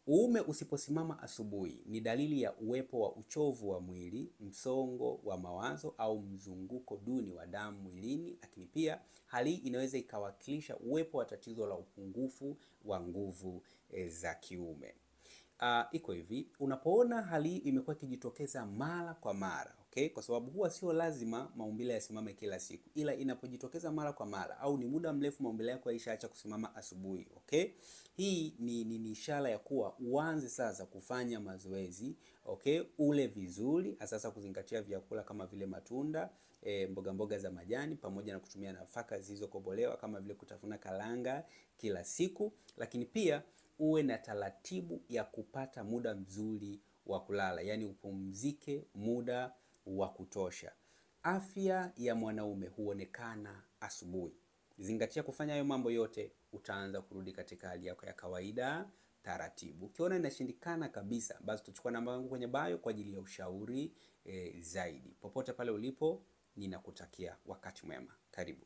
Uume usiposimama asubuhi ni dalili ya uwepo wa uchovu wa mwili, msongo wa mawazo au mzunguko duni wa damu mwilini, lakini pia hali hii inaweza ikawakilisha uwepo wa tatizo la upungufu wa nguvu za kiume. Iko hivi, unapoona hali hii imekuwa ikijitokeza mara kwa mara, okay? Kwa sababu huwa sio lazima maumbile yasimame kila siku, ila inapojitokeza mara kwa mara au ni muda mrefu maumbile yako yaishaacha kusimama asubuhi, okay? Hii ni ishara ya kuwa uanze sasa kufanya mazoezi, okay? Ule vizuri, sasa kuzingatia vyakula kama vile matunda, mboga mboga za majani pamoja na kutumia nafaka zilizokobolewa kama vile kutafuna karanga kila siku, lakini pia uwe na taratibu ya kupata muda mzuri wa kulala, yani upumzike muda wa kutosha. Afya ya mwanaume huonekana asubuhi. Zingatia kufanya hayo mambo yote, utaanza kurudi katika hali yako ya kawaida taratibu. Ukiona inashindikana kabisa, basi tuchukua namba yangu kwenye bio kwa ajili ya ushauri zaidi. Popote pale ulipo, ninakutakia wakati mwema. Karibu.